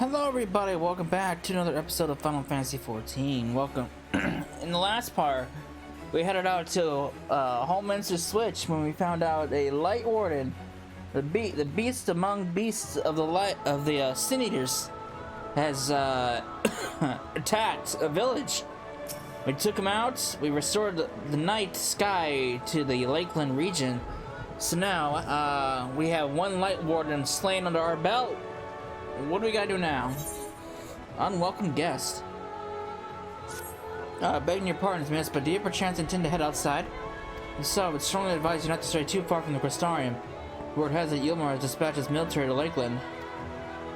Hello everybody, welcome back to another episode of Final Fantasy XIV. Welcome. In the last part, we headed out to Holminster Switch when we found out a Light Warden, the beast among beasts of the Sin Eaters, has attacked a village. We took him out, we restored the night sky to the Lakeland region. So now, we have one Light Warden slain under our belt. What do we gotta do now? Unwelcome guest. Begging your pardons, miss, but do you perchance intend to head outside? If so, I would strongly advise you not to stray too far from the Crystarium. Word has it Yilmar has dispatched his military to Lakeland.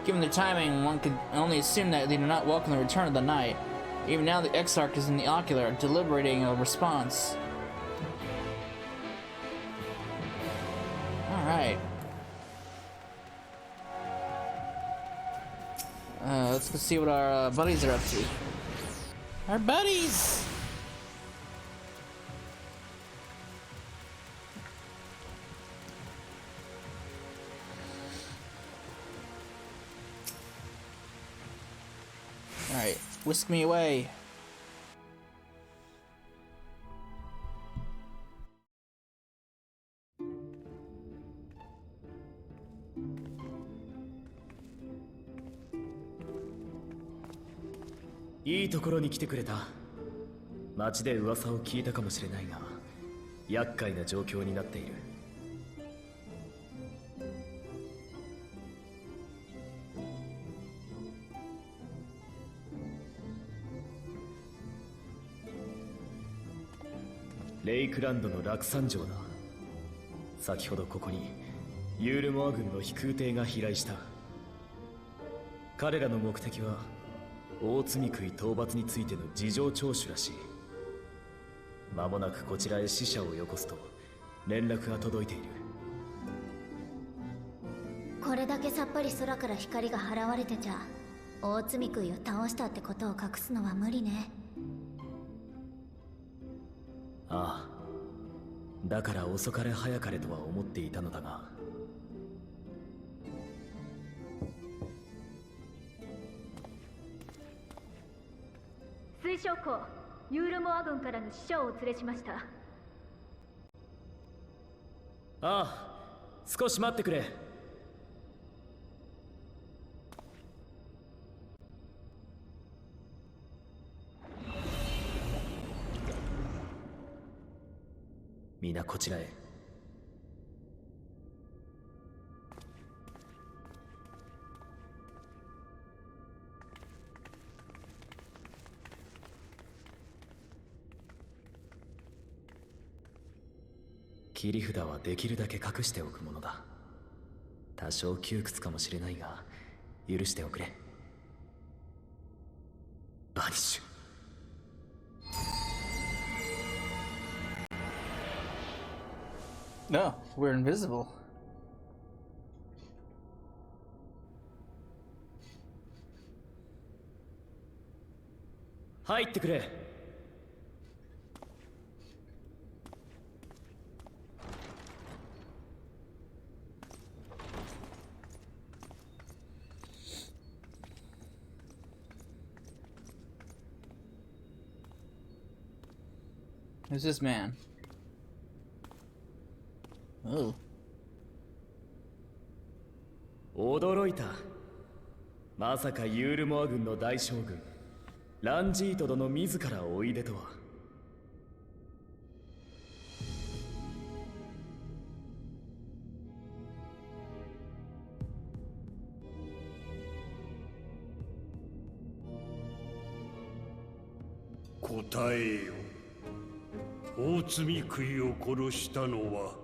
Given their timing, one could only assume that they do not welcome the return of the night. Even now, the Exarch is in the ocular, deliberating a response. Alright. Let's go see what our buddies are up to. Our buddies! Alright, whisk me away.いいところに来てくれた。町で噂を聞いたかもしれないが、厄介な状況になっている。レイクランドの落山城だ。先ほどここにユールモア軍の飛空艇が飛来した。彼らの目的は大積食い討伐についての事情聴取らしい。間もなくこちらへ使者をよこすと連絡が届いている。これだけさっぱり空から光が払われてちゃ大積み食いを倒したってことを隠すのは無理ね。ああ、だから遅かれ早かれとは思っていたのだが。水将校、ユールモア軍からの使者をお連れしました。ああ、少し待ってくれ。皆こちらへ。切り札はできるだけ隠しておくものだ。多少窮屈かもしれないが許しておくれ。バニッシュ。 No, we're invisible. 入ってくれ。Who's this man? Oh. 驚いた。まさかユールモア軍の大将軍ランジート殿自らおいでとは。答えよ。大積み食いを殺したのは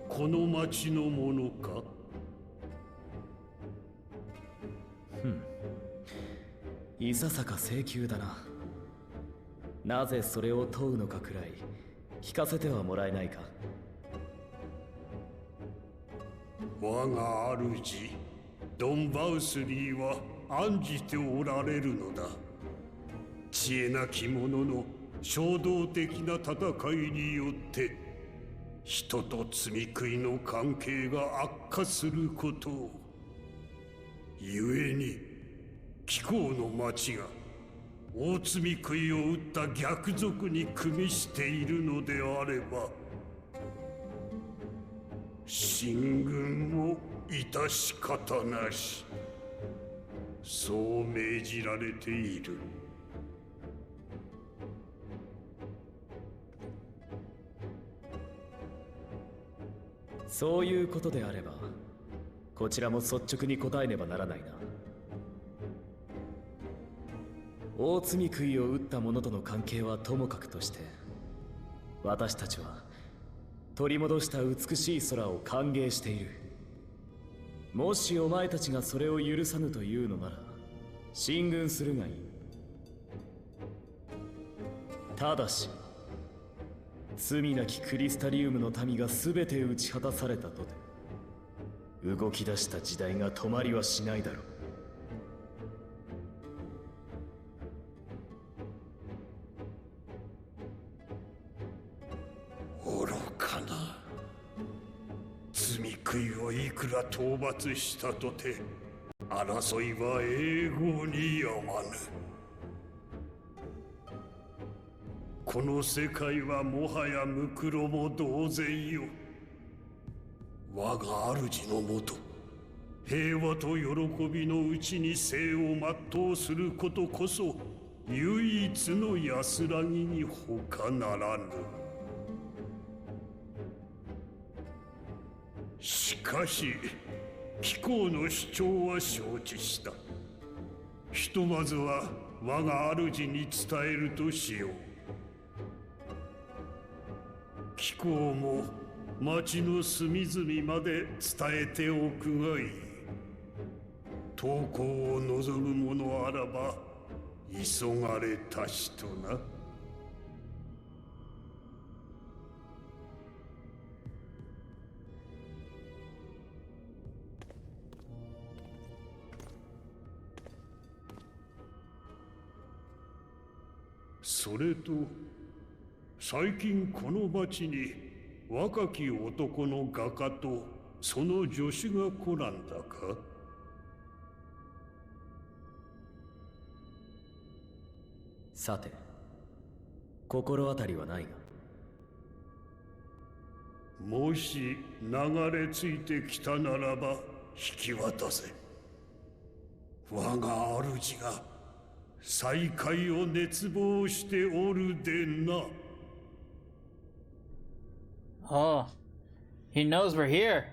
この町の者か？いささか請求だな。なぜそれを問うのかくらい聞かせてはもらえないか。我が主ドン・バウスリーは案じておられるのだ。知恵なき者の衝動的な戦いによって人と積み食いの関係が悪化することを。故に貴公の町が大罪食いを打った逆賊に組みしているのであれば、進軍も致し方なし、そう命じられている。そういうことであれば、こちらも率直に答えねばならないな。大罪食いを打った者との関係はともかくとして、私たちは取り戻した美しい空を歓迎している。もしお前たちがそれを許さぬというのなら、進軍するがいい。ただし、罪なきクリスタリウムの民が全て打ち果たされたとて、動き出した時代が止まりはしないだろう。愚かな。罪食いをいくら討伐したとて、争いは永劫にやまぬ。この世界はもはやムクロも同然よ。我が主のもと、平和と喜びのうちに生を全うすることこそ唯一の安らぎに他ならぬ。しかし貴公の主張は承知した。ひとまずは我が主に伝えるとしよう。貴公も町の隅々まで伝えておくがいい。投降を望む者あらば急がれたしとな。それと最近この町に若き男の画家とその助手が来らんだか。さて、心当たりはないが。もし流れ着いてきたならば引き渡せ。我が主が再会を熱望しておるでな。Oh, he knows we're here.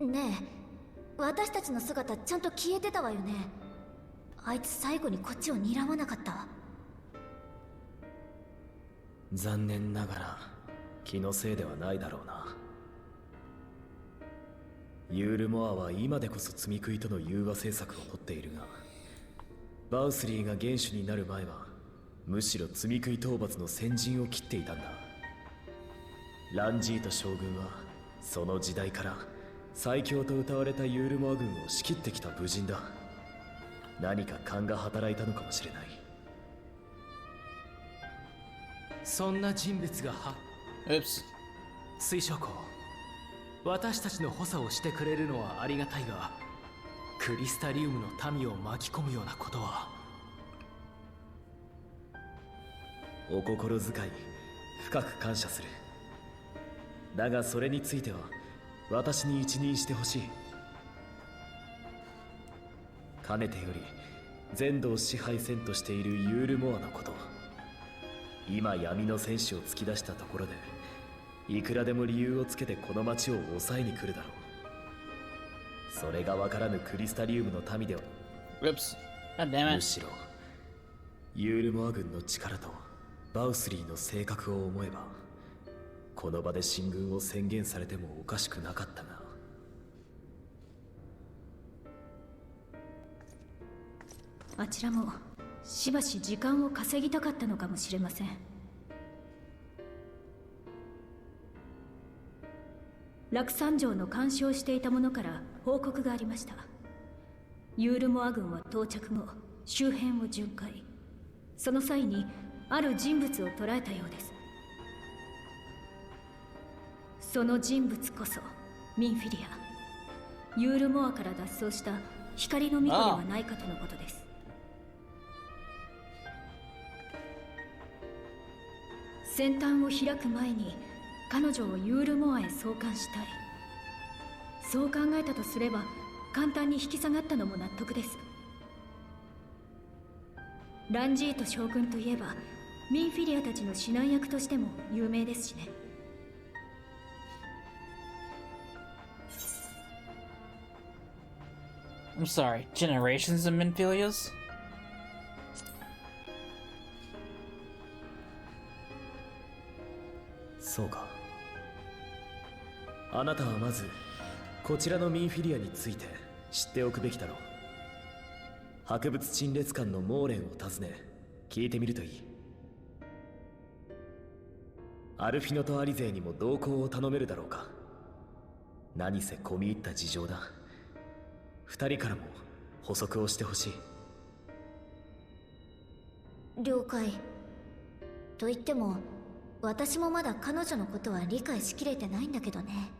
ねえ、私たちの姿ちゃんと消えてたわよね。あいつ最後にこっちを睨まなかった。残念ながら気のせいではないだろうな。ユールモアは今でこそ罪食いとの融和政策をとっているが、バウスリーが元首になる前はむしろ罪食い討伐の先陣を切っていたんだ。ランジート将軍はその時代から最強と謳われたユールモア軍を仕切ってきた武人だ。何か勘が働いたのかもしれない。そんな人物がOops. 水晶公、私たちの補佐をしてくれるのはありがたいが、クリスタリウムの民を巻き込むようなことは。お心遣い深く感謝する。だがそれについては私に一任してほしい。かねてより全土を支配せんとしているユールモアのこと、今闇の戦士を突き出したところでいくらでも理由をつけてこの町を抑えに来るだろう。それがわからぬクリスタリウムの民では Oops. God damn む it. しろユールモア軍の力とバウスリーの性格を思えば、この場で進軍を宣言されてもおかしくなかったが。あちらもしばし時間を稼ぎたかったのかもしれません。落山城の監視をしていた者から報告がありました。ユールモア軍は到着後周辺を巡回、その際にある人物を捉えたようです。その人物こそミンフィリア、ユールモアから脱走した光の巫女ではないかとのことです。先端を開く前に彼女をユールモアへ送還したい。そう考えたとすれば簡単に引き下がったのも納得です。ランジート将軍といえばミンフィリアたちの指南役としても有名ですしね。I'm sorry, generations of Minphilias? そうか。あなたはまずこちらのミンフィリアについて知っておくべきだろう。博物陳列館のモーレンを訪ね聞いてみるといい。アルフィノとアリゼーにも同行を頼めるだろうか。何せ込み入った事情だ。二人からも補足をしてほしい。了解。と言っても私もまだ彼女のことは理解しきれてないんだけどね。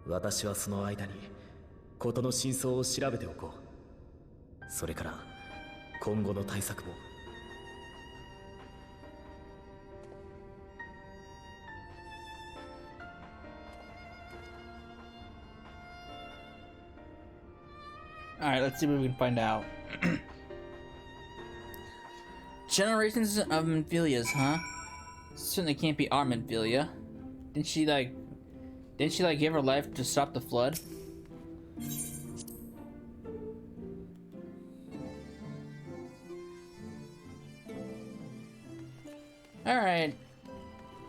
私はその間に事の真相を調べておこう。それから今後の対策も。Alright, let's see what we can find out. Generations of Minphilias, huh? Certainly can't be our Minphilia. Didn't she give her life to stop the flood? Alright.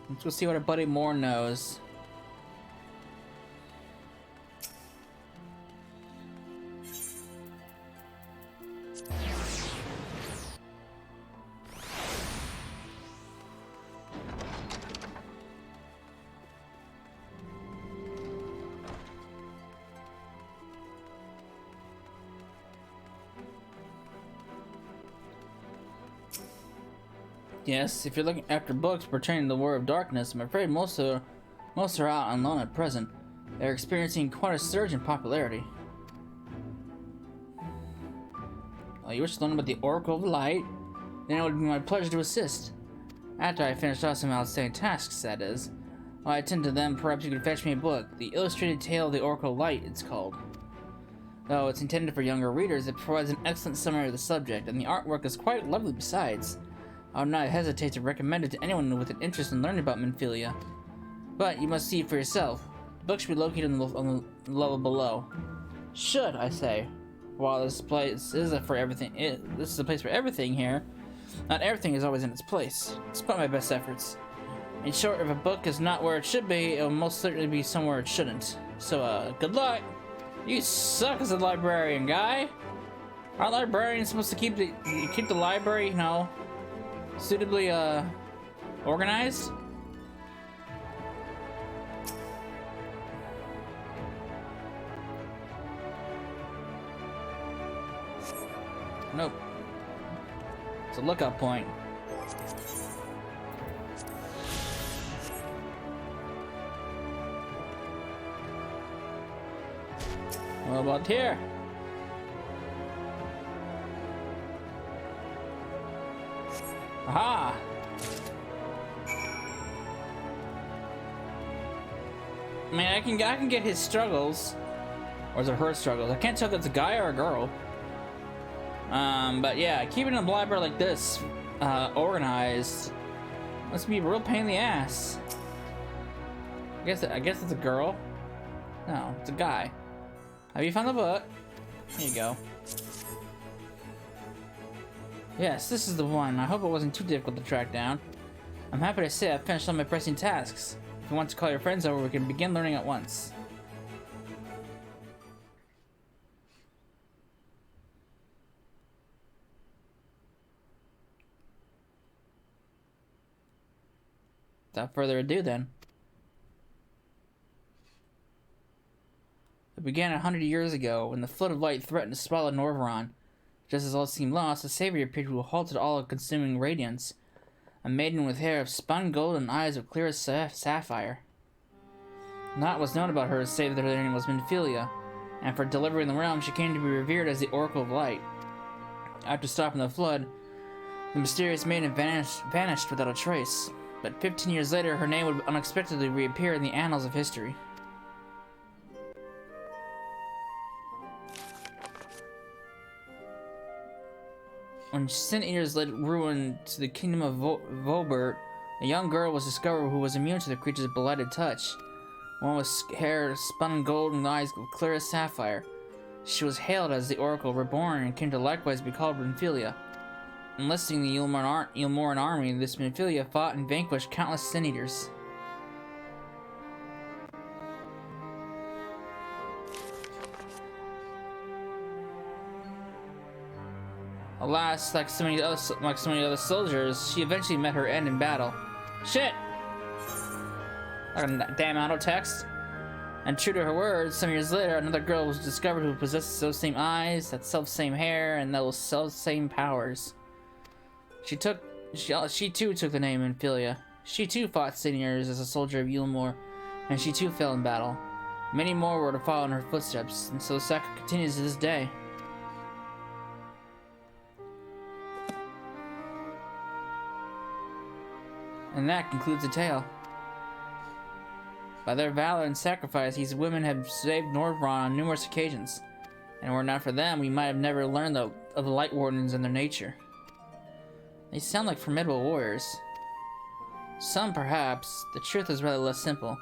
Let's go see what our buddy Moore knows. Yes, if you're looking after books pertaining to the War of Darkness, I'm afraid most are out on loan at present. They're experiencing quite a surge in popularity. Oh, you wish to learn about the Oracle of Light? Then it would be my pleasure to assist. After I finish off some outstanding tasks, that is. While I attend to them, perhaps you could fetch me a book. The Illustrated Tale of the Oracle of Light, it's called. Though it's intended for younger readers, it provides an excellent summary of the subject, and the artwork is quite lovely besides. I would not hesitate to recommend it to anyone with an interest in learning about Minphilia. But you must see it for yourself. The book should be located on the level below. Should, I say. While this place is a this is a place for everything here, not everything is always in its place, despite my best efforts. In short, if a book is not where it should be, it will most certainly be somewhere it shouldn't. So, good luck! You suck as a librarian, guy! Aren't librarians supposed to keep the library, you know, suitably organized? Nope. It's a lookout point. What about here? Aha! I mean, I can get his struggles, or is it her struggles? I can't tell if it's a guy or a girl. But yeah, keeping a library like this organized must be a real pain in the ass. I guess it's a girl. No, it's a guy. Have you found the book? Here you go. Yes, this is the one. I hope it wasn't too difficult to track down. I'm happy to say I've finished all my pressing tasks. If you want to call your friends over, we can begin learning at once. Without further ado, then. It began 100 years ago, when the flood of light threatened to swallow Norveron. Just as all seemed lost, a savior appeared who halted all-consuming radiance. A maiden with hair of spun gold and eyes of clearest sapphire. Naught was known about her save that her name was Minfilia, and for delivering the realm she came to be revered as the Oracle of Light. After stopping the flood, the mysterious maiden vanished without a trace, but 15 years later her name would unexpectedly reappear in the annals of history. When Sin Eaters laid ruin to the kingdom of Vobert, a young girl was discovered who was immune to the creature's blighted touch. One with hair spun gold and eyes of clearest sapphire. She was hailed as the Oracle Reborn and came to likewise be called Minfilia. Enlisting the Yulmoran army, this Minfilia fought and vanquished countless Sin Eaters. Alas, like so many other soldiers, she eventually met her end in battle. Shit! Like a damn auto text. And true to her words, some years later, another girl was discovered who possessed those same eyes, that self-same hair, and those self-same powers. She too took the name Minfilia. She too fought seniors as a soldier of Yulmor, and she too fell in battle. Many more were to follow in her footsteps, and so the saga continues to this day. And that concludes the tale. By their valor and sacrifice, these women have saved Norveron on numerous occasions. And were it not for them, we might have never learned of the Light Wardens and their nature. They sound like formidable warriors. Some, perhaps. The truth is rather less simple.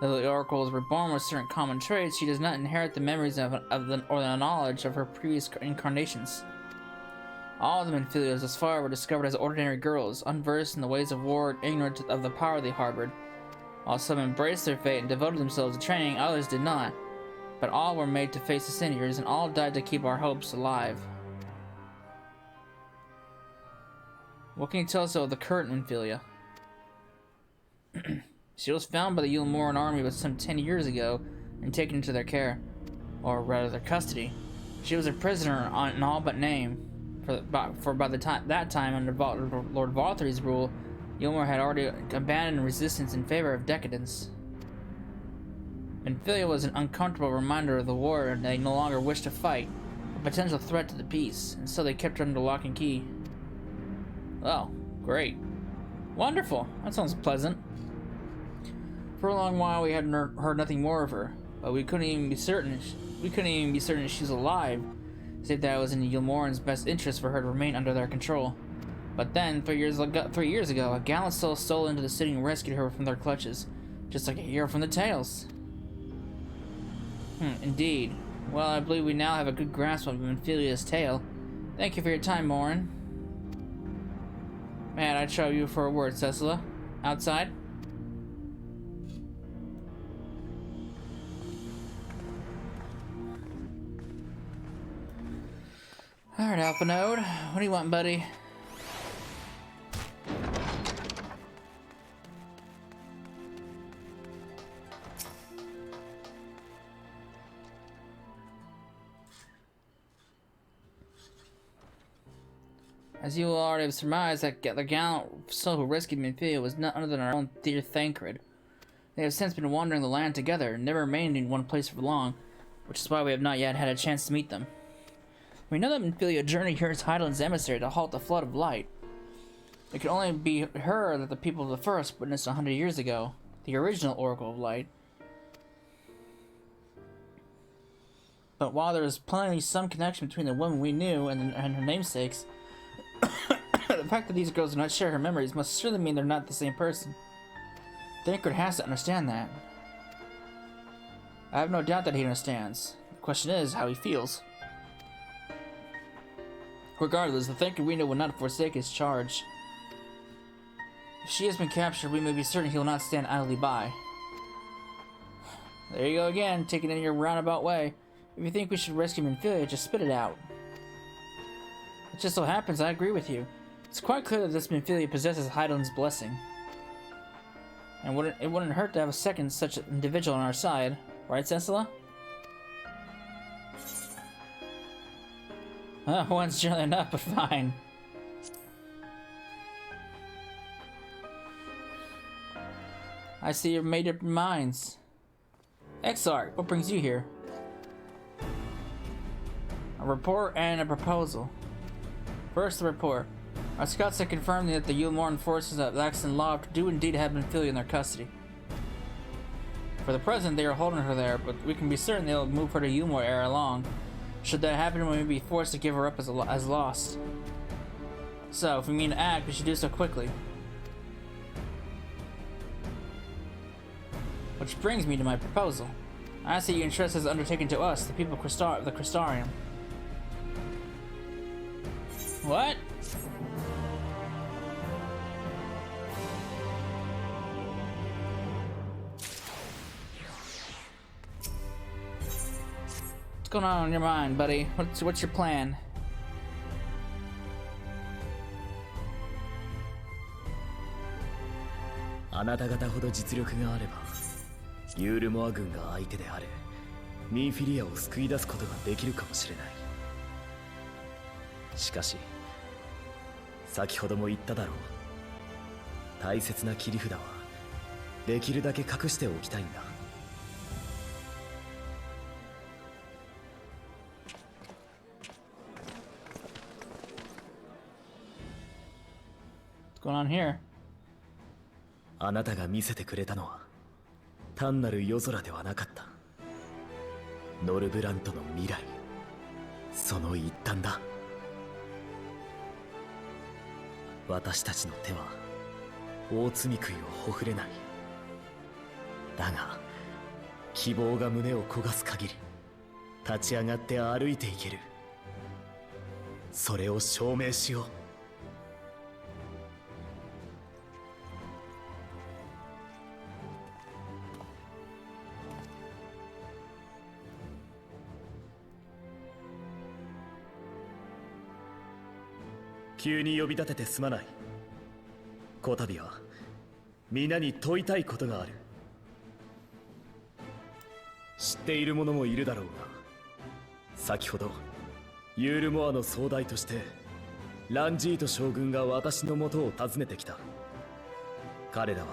Though the Oracles were born with certain common traits, she does not inherit the memories or the knowledge of her previous incarnations. All of the Minfilias thus far were discovered as ordinary girls, unversed in the ways of war and ignorant of the power they harbored. While some embraced their fate and devoted themselves to training, others did not. But all were made to face the Seniors, and all died to keep our hopes alive. What can you tell us about the current Minfilia? She was found by the Yulmoran army but some 10 years ago and taken into their care, or rather their custody. She was a prisoner in all but name. For by the time under Lord Valtry's rule, Yulmor had already abandoned resistance in favor of decadence. Minfilia was an uncomfortable reminder of the war and they no longer wished to fight, a potential threat to the peace, and so they kept her under lock and key. Oh, great. Wonderful. That sounds pleasant. For a long while we had heard nothing more of her, but we couldn't even be certain she was alive, save that it was in Yulmoran's best interest for her to remain under their control. But then, 3 years ago, a gallant soul stole into the city and rescued her from their clutches, just like a hero from the tales. Indeed. Well, I believe we now have a good grasp of Minfilia's tale. Thank you for your time, Morin. Man, I trouble you for a word, Cecila. Outside? Alright, Alpha Node. What do you want, buddy? As you will already have surmised, that the gallant soul who rescued Minfilia was none other than our own dear Thancred. They have since been wandering the land together, and never remained in one place for long, which is why we have not yet had a chance to meet them. We know that Minfilia journeyed here as Hydaelyn's emissary to halt the flood of light. It could only be her that the people of the First witnessed 100 years ago, the original Oracle of Light. But while there is plainly some connection between the woman we knew and her namesakes, the fact that these girls do not share her memories must surely mean they're not the same person. Thancred has to understand that. I have no doubt that he understands. The question is how he feels. Regardless, the Thancred we know will not forsake his charge. If she has been captured, we may be certain he will not stand idly by. There you go again, taking it in your roundabout way. If you think we should rescue Minfilia, just spit it out. It just so happens I agree with you. It's quite clear that this Minfilia possesses Hydaelyn's blessing. And it wouldn't hurt to have a second such an individual on our side, right, Cecila? One's generally enough, but fine. I see you've made up your minds. Exarch, what brings you here? A report and a proposal. First, the report. Our scouts have confirmed that the Yulmoran forces at Lakeland do indeed have Ophelia in their custody. For the present, they are holding her there, but we can be certain they'll move her to Yulmore ere long. Should that happen, we may be forced to give her up as lost. So, if we mean to act, we should do so quickly. Which brings me to my proposal. I see your interest is undertaken to us, the people of the Crystarium. What? What's going on in your mind, buddy? What's your plan?あなた方ほど実力があれば、ユールモア軍が相手であれ、ミンフィリアを救い出すことができるかもしれない。しかし、先ほども言っただろう。大切な切り札はできるだけ隠しておきたいんだ。What's going on here? あなたが見せてくれたのは単なる夜空ではなかった。ノルブラントの未来、その一端だ。私たちの手は大罪食いをほふれない。だが希望が胸を焦がす限り立ち上がって歩いていける。それを証明しよう。急に呼び立ててすまない。こたびは皆に問いたいことがある。知っている者もいるだろうが、先ほどユールモアの総大としてランジート将軍が私の元を訪ねてきた。彼らは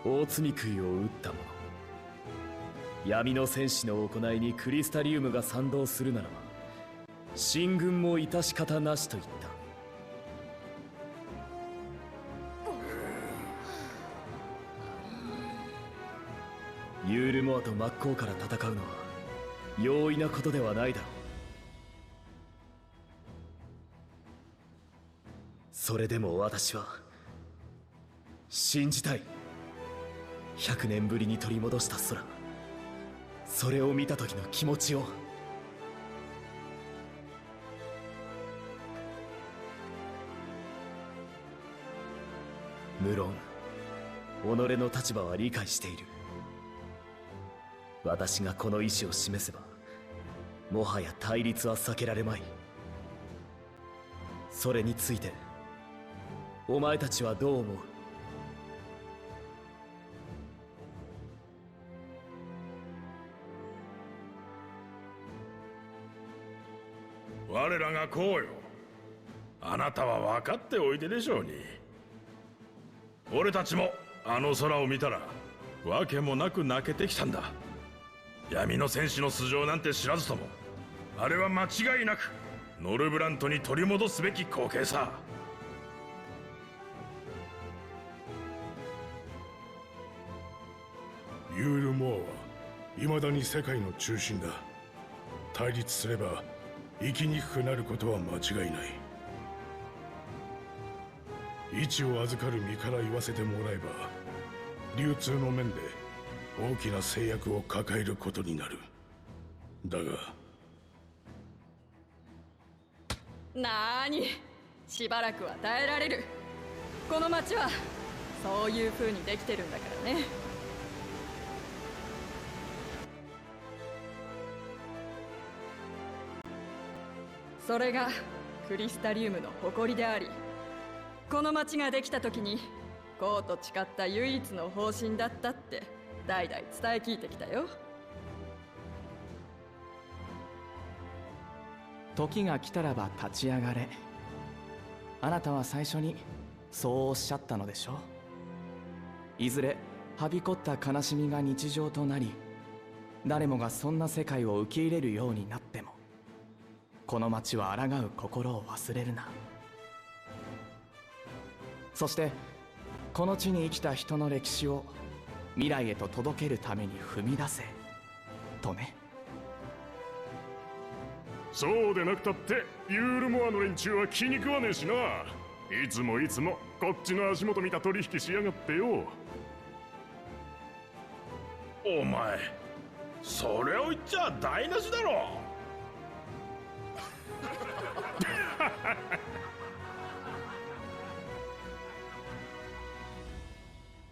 大罪食いを打った者。闇の戦士の行いにクリスタリウムが賛同するならば、進軍も致し方なしと言った。ユールモアと真っ向から戦うのは容易なことではないだろう。それでも私は信じたい。100年ぶりに取り戻した空、それを見た時の気持ちを。無論己の立場は理解している。私がこの意志を示せば、もはや対立は避けられまい。それについてお前たちはどう思う？我らがこうよ。あなたは分かっておいででしょうに。俺たちもあの空を見たらわけもなく泣けてきたんだ。闇の戦士の素性なんて知らずとも、あれは間違いなくノルブラントに取り戻すべき光景さ。ユールモアは未だに世界の中心だ。対立すれば生きにくくなることは間違いない。位置を預かる身から言わせてもらえば、流通の面で大きな制約を抱えることになる。だがなーに、しばらくは耐えられる。この町はそういう風にできてるんだからね。それがクリスタリウムの誇りであり、この町ができた時にこうと誓った唯一の方針だったって代々伝え聞いてきたよ。時が来たらば立ち上がれ。あなたは最初にそうおっしゃったのでしょう。いずれはびこった悲しみが日常となり、誰もがそんな世界を受け入れるようになっても、この町は抗う心を忘れるな。そしてこの地に生きた人の歴史を未来へと届けるために踏み出せとね。そうでなくたってユールモアの連中は気に食わねえしな。いつもこっちの足元見た取引しやがってよ。お前それを言っちゃ台無しだろ。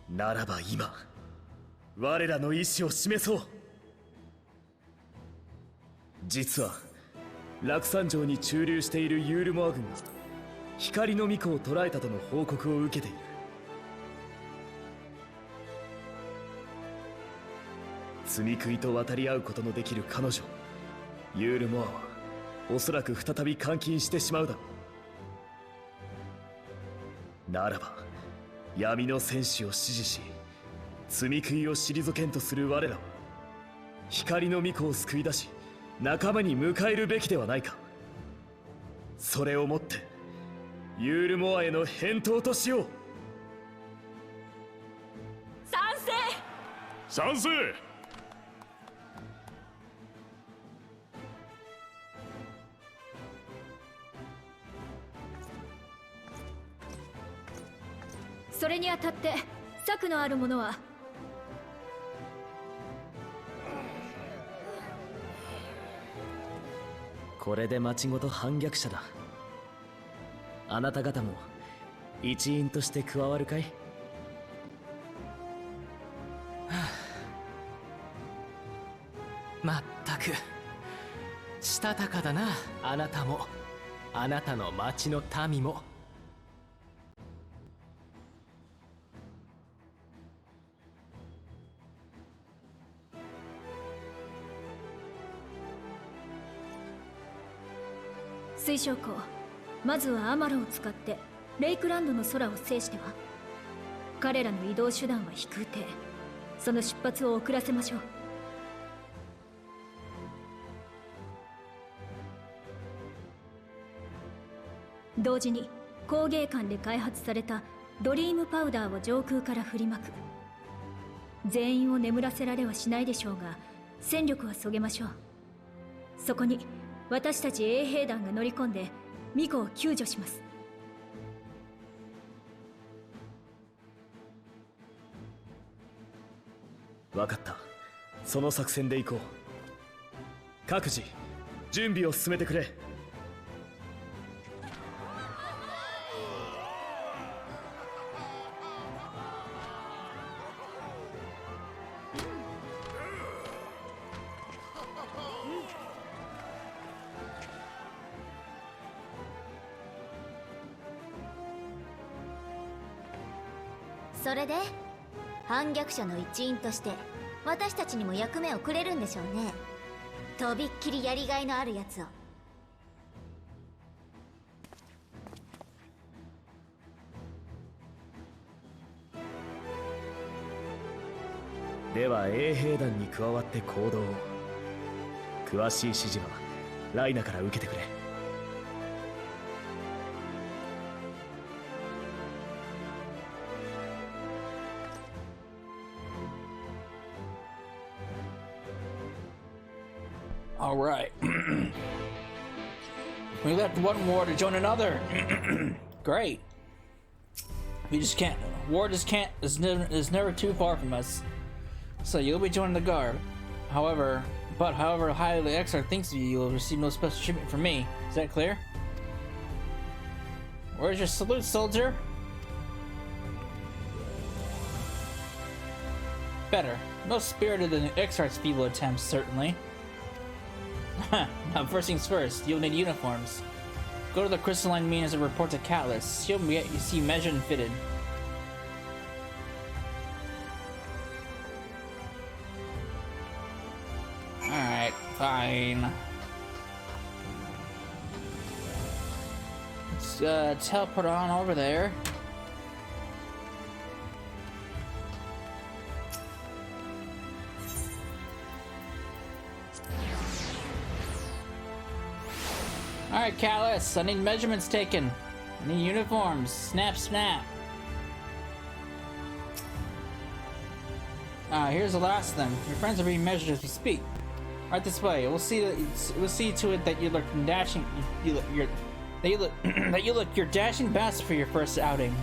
ならば今我らの意志を示そう。実は洛山城に駐留しているユールモア軍が光の巫女を捕らえたとの報告を受けている。積み食いと渡り合うことのできる彼女ユールモアはおそらく再び監禁してしまうだろう。ならば闇の戦士を支持し積み食いを退けんとする我らは光の巫女を救い出し仲間に迎えるべきではないか。それをもってユールモアへの返答としよう。賛成。それにあたって策のある者は。これで町ごと反逆者だ。あなた方も一員として加わるかい？まったくしたたかだな。あなたもあなたの町の民も。水晶校、まずはアマロを使ってレイクランドの空を制しては。彼らの移動手段は飛空艇。その出発を遅らせましょう。同時に工芸館で開発されたドリームパウダーを上空から振りまく。全員を眠らせられはしないでしょうが、戦力はそげましょう。そこに私たち衛兵団が乗り込んで巫女を救助します。分かった。その作戦で行こう。各自準備を進めてくれ。それで反逆者の一員として私たちにも役目をくれるんでしょうね。とびっきりやりがいのあるやつを。では衛兵団に加わって行動を。詳しい指示はライナから受けてくれ。All right. We left one war to join another. Great. We just can't. War just can't. Is never too far from us. So you'll be joining the guard. However highly the XR thinks of you, you'll receive no special treatment from me. Is that clear? Where's your salute, soldier? Better. No spirited than XR's feeble attempts, certainly. Now, first things first, you'll need uniforms. Go to the crystalline means and report to Callus. She'll get you see measured and fitted. Fine. Let's teleport on over there. Alright, Callus, I need measurements taken. I need uniforms. Snap, snap. Here's the last of them. Your friends are being measured as we speak. Right this way. We'll see to it that you look dashing. That you look your dashing best for your first outing.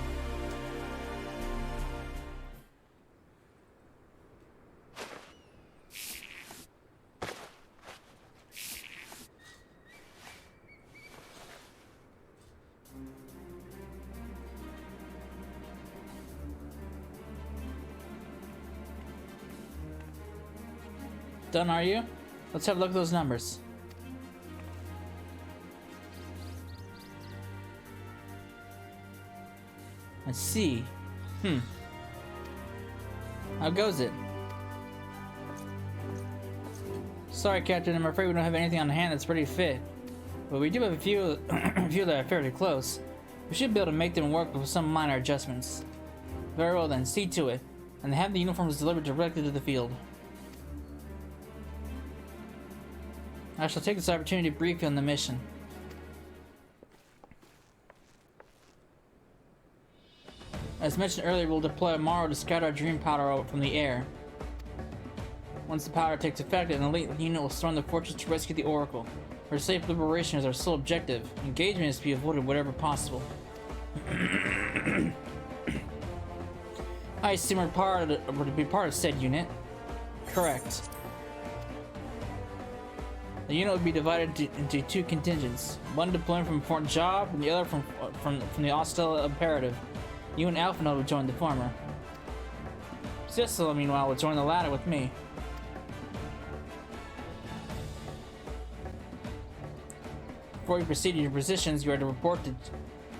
Done, are you? Let's have a look at those numbers. Let's see. How goes it? Sorry, Captain, I'm afraid we don't have anything on hand that's pretty fit. But we do have a few, that are fairly close. We should be able to make them work with some minor adjustments. Very well then, see to it. And have the uniforms delivered directly to the field. I shall take this opportunity to brief you on the mission. As mentioned earlier, we'll deploy tomorrow to scatter our dream powder from the air. Once the powder takes effect, an elite unit will storm the fortress to rescue the Oracle. Our safe liberation is our sole objective. Engagement is to be avoided wherever possible. I assume we're to be part of said unit. Correct. The unit will be divided into two contingents. One deploying from a important job, and the other from the hostile imperative. You and Alphinaud will join the former. Cicilla, meanwhile, will join the latter with me. Before you proceed to your positions, you are to report to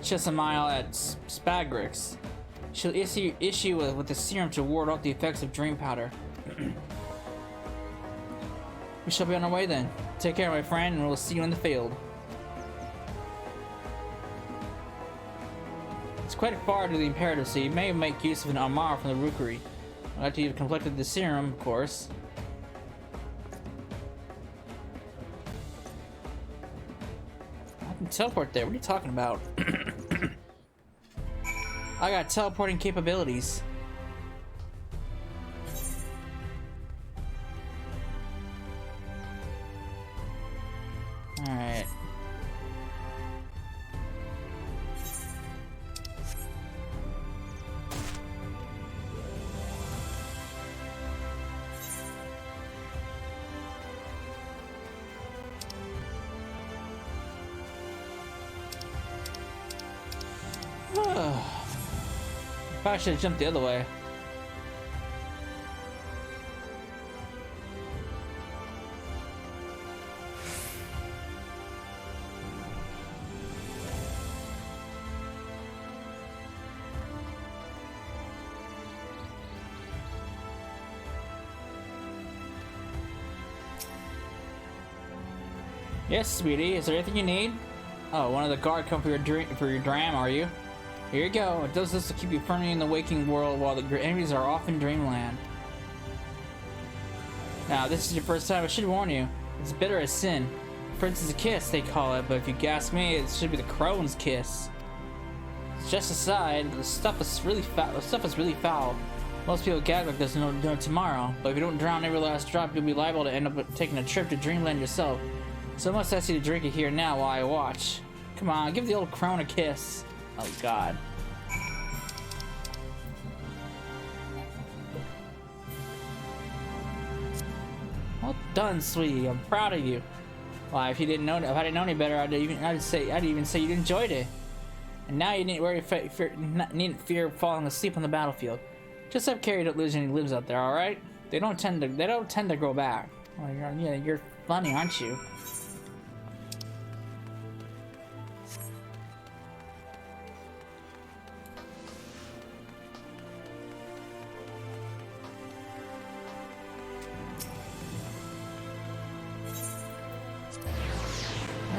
Chesamile at Spagrix. She'll issue with a serum to ward off the effects of dream powder. We shall be on our way then. Take care, my friend, and we'll see you in the field. It's quite far to the imperative, so you may make use of an Amar from the Rookery. After you've collected the serum, of course. I can teleport there. What are you talking about? I got teleporting capabilities. Alright. Probably should have jumped the other way. Yes, sweetie. Is there anything you need? Oh, one of the guard come for your dram, are you? Here you go. It does this to keep you firmly in the waking world while your enemies are off in dreamland. Now, this is your first time. I should warn you. It's bitter as sin. Prince's kiss, they call it, but if you ask me, it should be the crone's kiss. Just aside, the stuff is really foul. Most people gag like this and don't tomorrow, but if you don't drown every last drop, you'll be liable to end up taking a trip to dreamland yourself. So I must ask you to drink it here now while I watch. Come on, give the old crone a kiss. Oh god. Well done, sweetie. I'm proud of you. Why, if I didn't know any better, I'd even say you enjoyed it. And now you needn't fear falling asleep on the battlefield. Just have care you don't lose any limbs out there, all right? They don't tend to grow back. Well, you're funny, aren't you?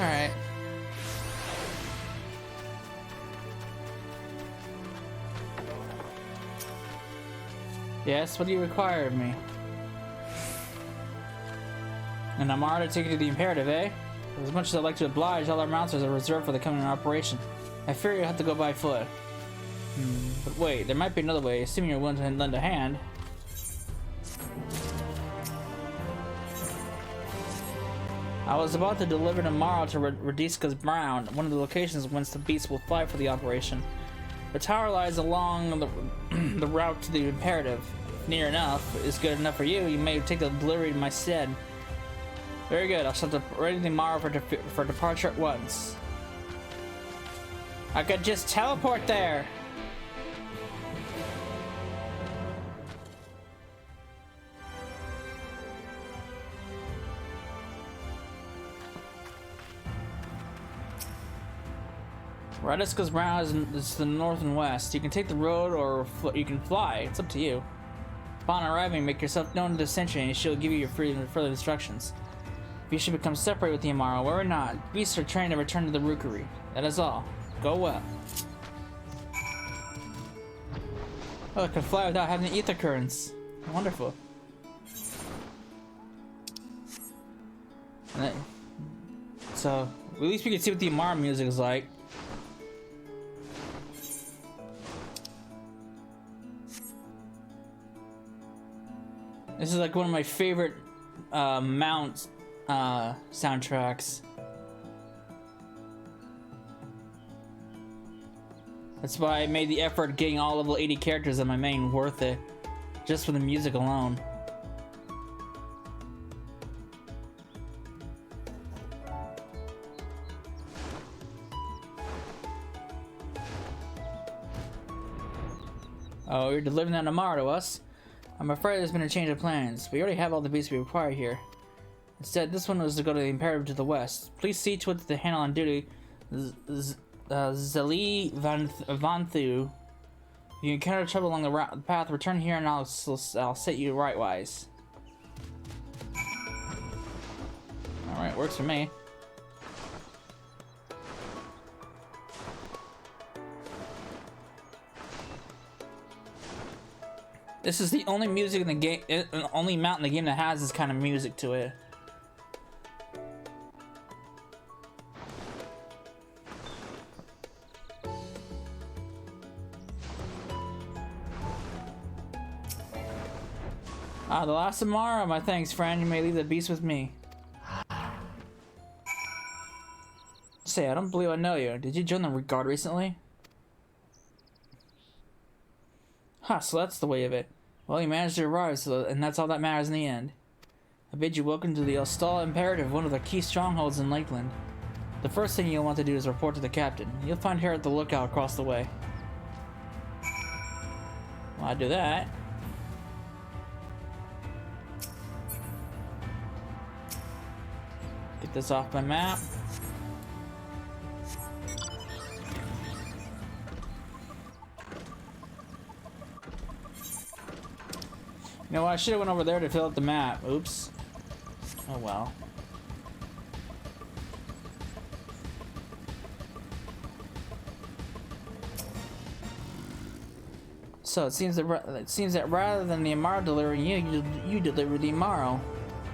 Alright. Yes, what do you require of me? And I'm already taking to the imperative, eh? As much as I'd like to oblige, all our mounts are reserved for the coming operation. I fear you'll have to go by foot. But wait, there might be another way, assuming you're willing to lend a hand. I was about to deliver tomorrow to Radiska's Brown, one of the locations whence the beasts will fly for the operation. The tower lies along the route to the imperative. If near enough is good enough for you, you may take the delivery in my stead. Very good, I'll set ready tomorrow for departure at once. I could just teleport there! Radiska's Brown is to the north and west. You can take the road or you can fly. It's up to you. Upon arriving, make yourself known to the sentry and she'll give you your further instructions. If you should become separated with the Amaro, worry not. Beasts are trained to return to the rookery. That is all. Go well. Oh, I can fly without having the ether currents. Wonderful. And then, so, at least we can see what the Amaro music is like. This is like one of my favorite mount soundtracks. That's why I made the effort getting all level 80 characters on my main worth it, just for the music alone. Oh, you're delivering that tomorrow to us? I'm afraid there's been a change of plans. We already have all the beasts we require here. Instead, this one was to go to the imperative to the west. Please see to it that the handle on duty, Zali Vanthu. If you encounter trouble along the path, return here and I'll set you rightwise. Alright, works for me. This is the only music in the game, only mount in the game that has this kind of music to it. Ah, the last tomorrow. My thanks, friend. You may leave the beast with me. Say, I don't believe I know you. Did you join the guard recently? Huh, so that's the way of it. Well, you managed to arrive, and that's all that matters in the end. I bid you welcome to the Ostal Imperative, one of the key strongholds in Lakeland. The first thing you'll want to do is report to the captain. You'll find her at the lookout across the way. Well, I do that. Get this off my map. You know what, I should have went over there to fill out the map. Oops. Oh well. So it seems that rather than the Amaro delivering you deliver the Amaro.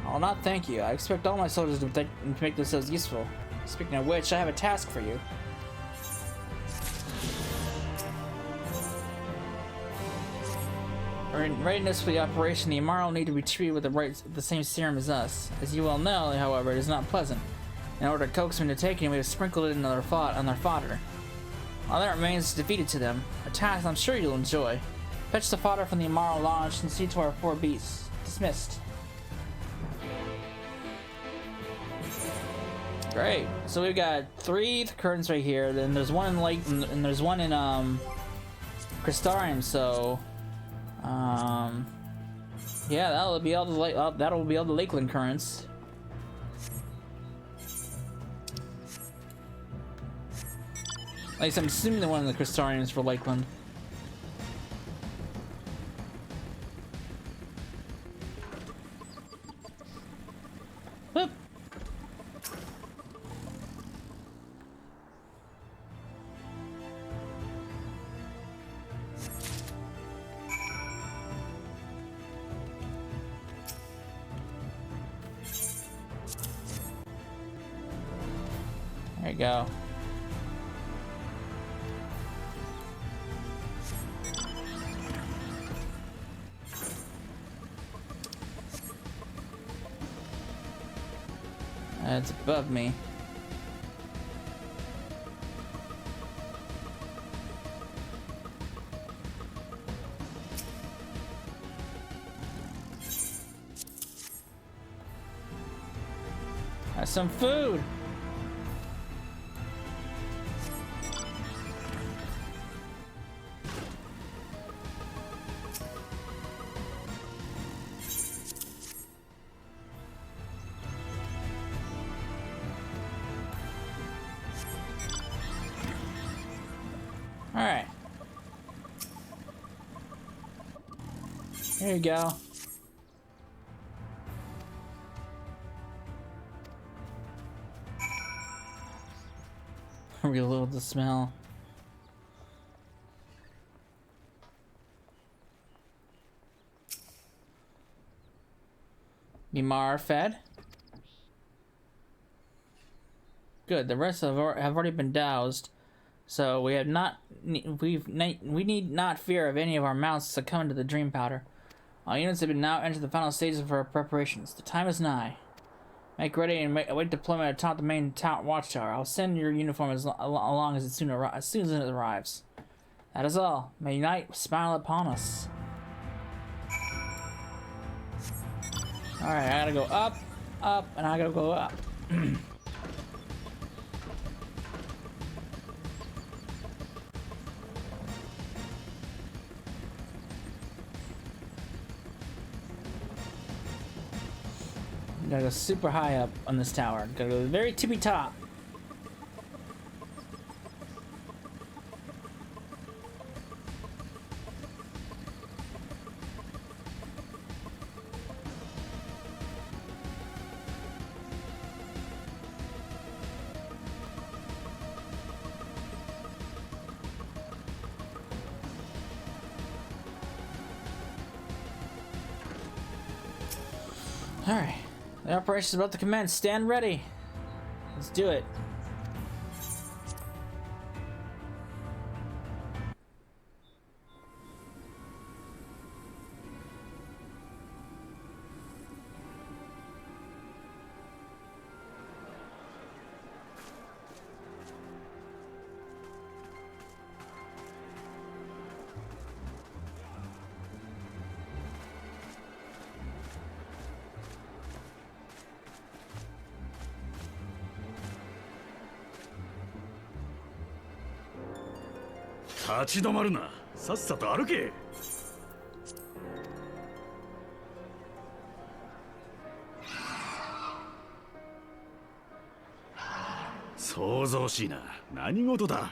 I'll not thank you. I expect all my soldiers to make themselves useful. Speaking of which, I have a task for you. In readiness for the operation, the Amaro will need to be treated with the same serum as us. As you well know, however, it is not pleasant. In order to coax them into taking it, we have sprinkled it on their fodder. All that remains is defeated to them. A task I'm sure you'll enjoy. Fetch the fodder from the Amaro launch and see to our 4 beasts. Dismissed. Great. So we've got 3 curtains right here. Then there's one in Lake, and there's one in Crystarium. So. Yeah, that'll be all the Lakeland currents. At least I'm assuming the one in the Crystarium is for Lakeland. Whoop. you go. It's above me. That's some food. All right. There you go. Reload the smell. Mimar fed. Good. The rest have already been doused, so we have not. We need not fear of any of our mounts succumbing to the dream powder. All units have been now entered the final stages of our preparations. The time is nigh. Make ready and await deployment atop the main watchtower. I'll send your uniform along as soon as it arrives. That is all. May night smile upon us. Alright, I gotta go up, up, and I gotta go up. Gotta go super high up on this tower. Gotta go to the very tippy top. All right. The operation is about to commence. Stand ready. Let's do it.立ち止まるな。さっさと歩け。騒々しいな。何事だ。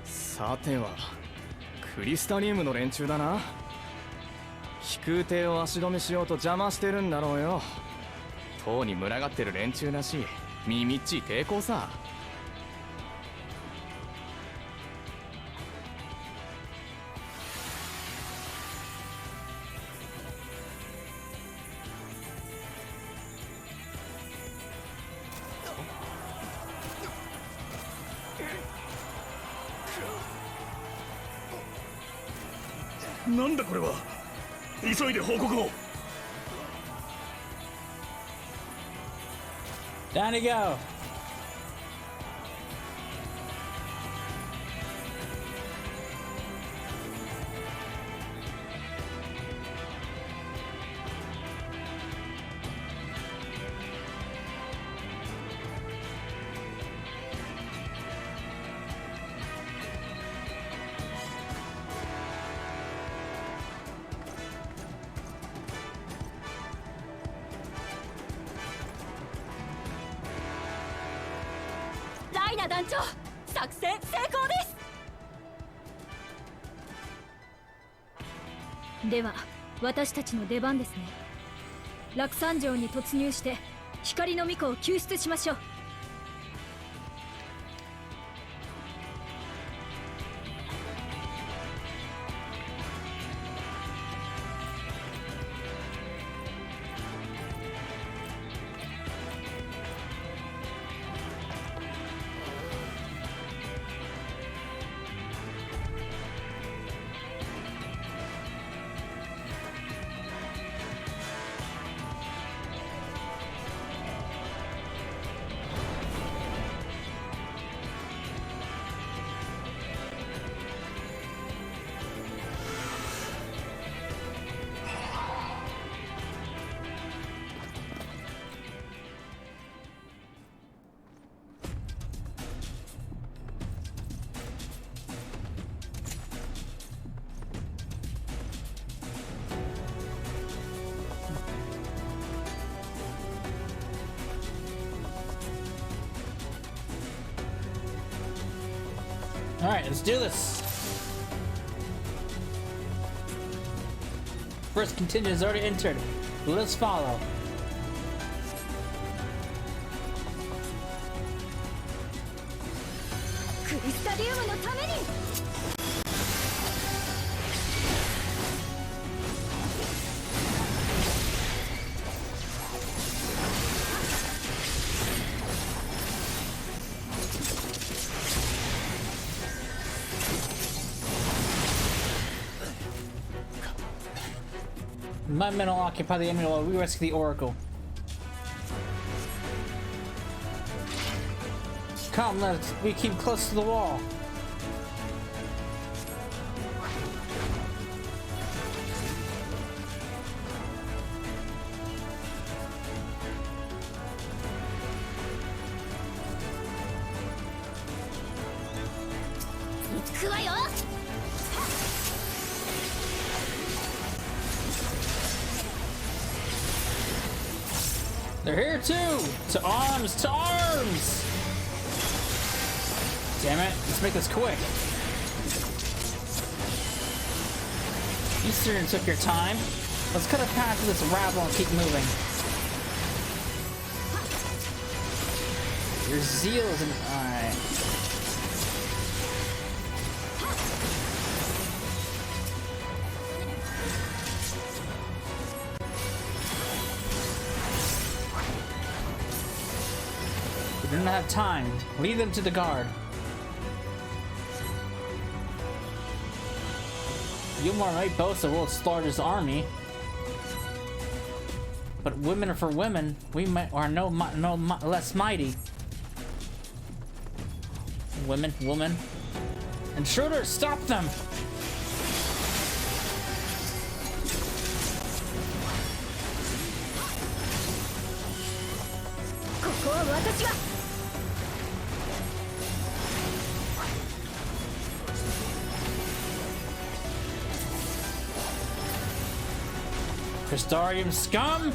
さてはクリスタリウムの連中だな。飛空艇を足止めしようと邪魔してるんだろうよ。塔に群がってる連中らしい。耳っちい抵抗さ。なんだこれは。急いで報告を。Down you go.ライナ団長、作戦成功です。では私たちの出番ですね。落山城に突入して光の巫女を救出しましょう。Alright, let's do this. First contingent is already entered. Let us follow. My men will occupy the enemy while we rescue the Oracle. Come, we keep close to the wall. They're here too! To arms! To arms! Damn it, let's make this quick. You certainly took your time. Let's cut a path to this rabble and keep moving. Your zeal is in... Alright. We do not have time. Lead them to the guard. Yulmar might boast the world's largest army, but women are for women. We are no less mighty. Woman. Intruder, stop them! Crystarium scum!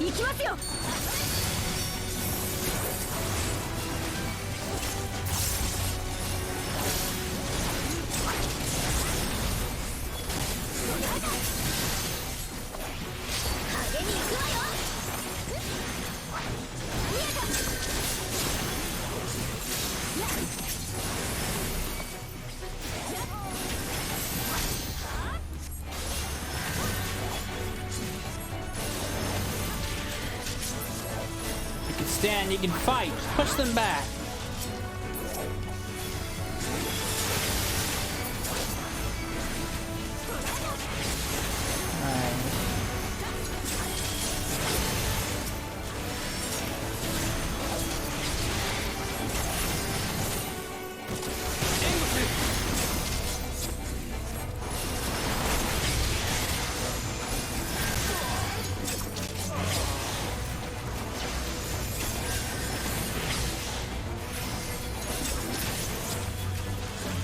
Stand, you can fight. Push them back.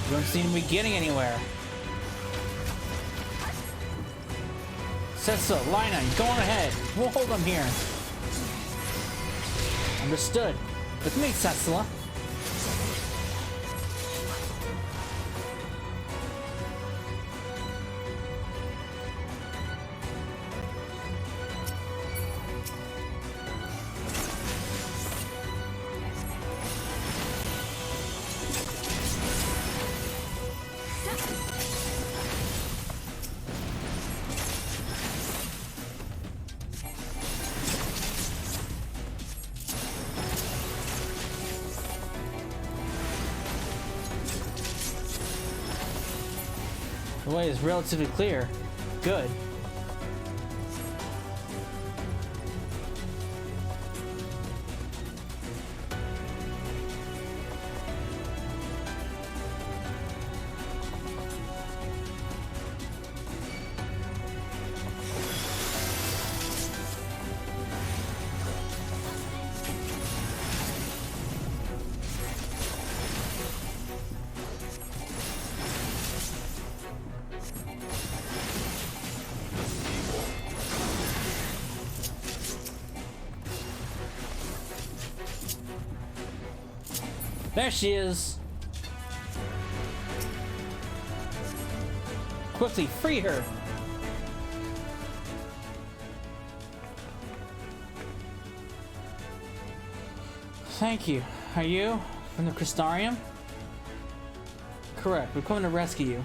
We don't seem to be getting anywhere. Setsa, Lina, go on ahead. We'll hold them here. Understood. With me, Setsula. The way is relatively clear. Good. There she is. Quickly, free her! Thank you. Are you from the Crystarium? Correct. We're coming to rescue you.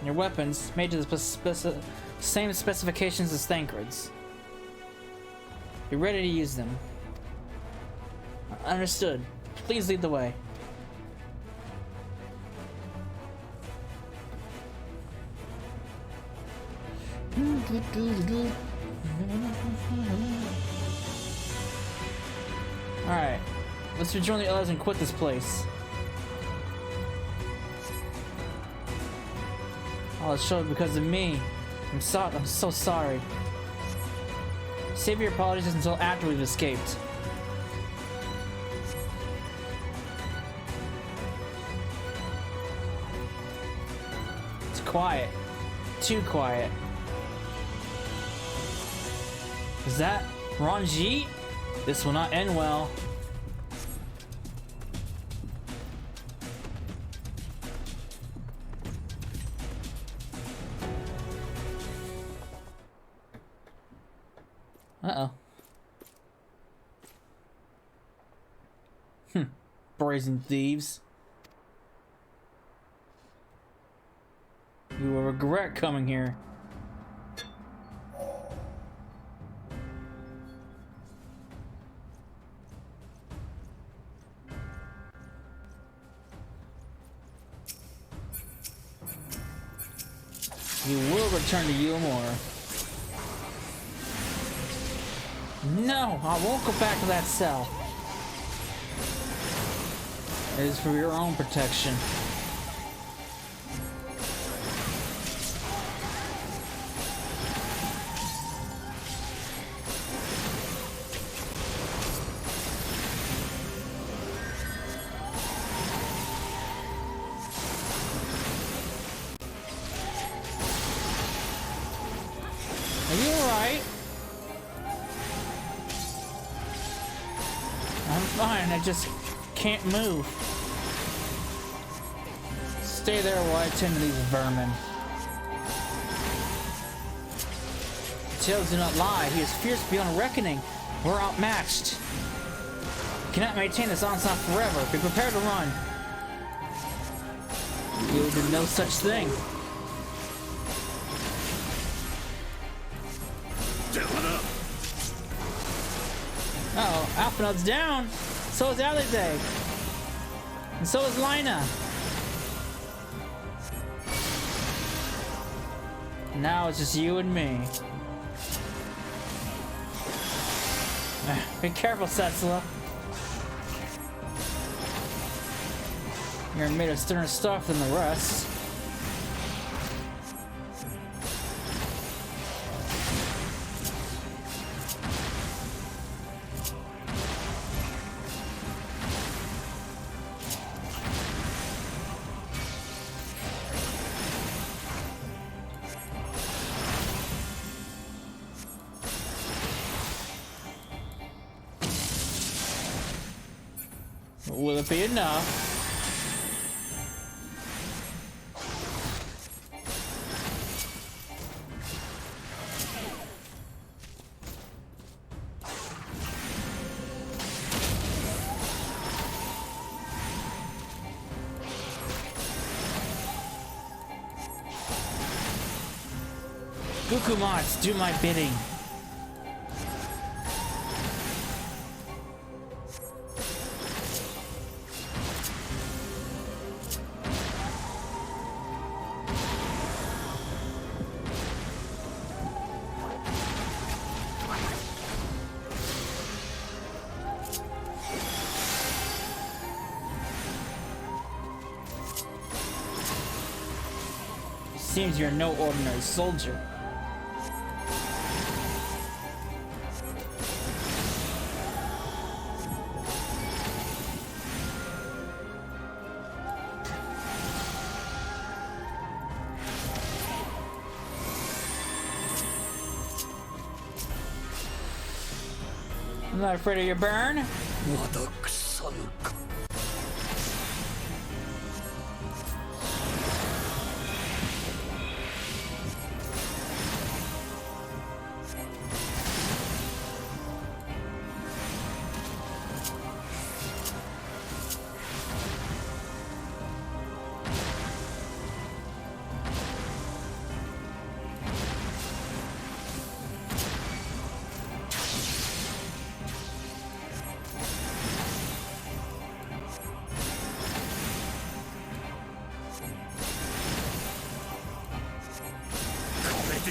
Your weapons, made to the same specifications as Thancred's. You're ready to use them. Understood. Please lead the way. Alright. Let's rejoin the others and quit this place. Oh, it's showed because of me. I'm so sorry. Save your apologies until after we've escaped. It's quiet. Too quiet. Is that Ranjit? This will not end well. Uh-oh. Brazen thieves. You will regret coming here. You will return to Yulmore. No, I won't go back to that cell. It is for your own protection. Are you alright? I'm fine, I just can't move. Stay there while I tend to these vermin. Tales do not lie, he is fierce beyond reckoning. We're outmatched. Cannot maintain this onslaught forever. Be prepared to run. You will do no such thing. Uh-oh, Alphanod's down! So is Alizé! And so is Lina! Now it's just you and me. Be careful, Setsula. You're made of sterner stuff than the rest. Will it be enough? Gukumots, do my bidding. Seems you're no ordinary soldier. I'm not afraid of your burn.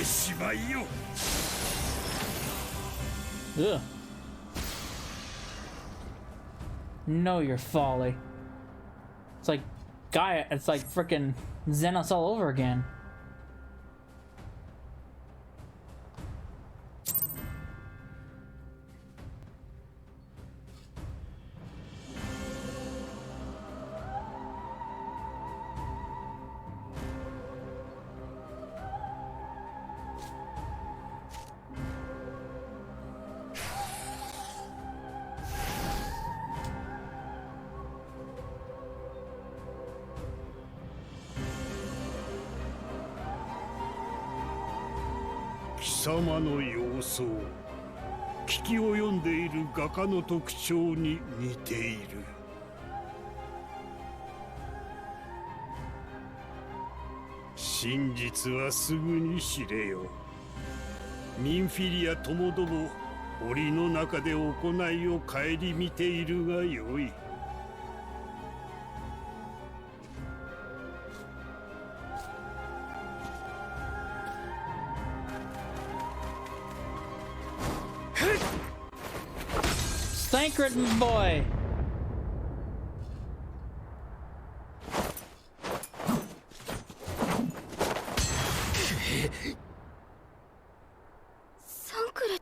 しまいよ。 Ugh. Know your folly. It's like Gaia, it's like frickin' Xenos all over again.貴様の様相、聞き及んでいる画家の特徴に似ている。真実はすぐに知れよ。ミンフィリアともども檻の中で行いを顧みているがよい。Stank-ridden boy. Sancret.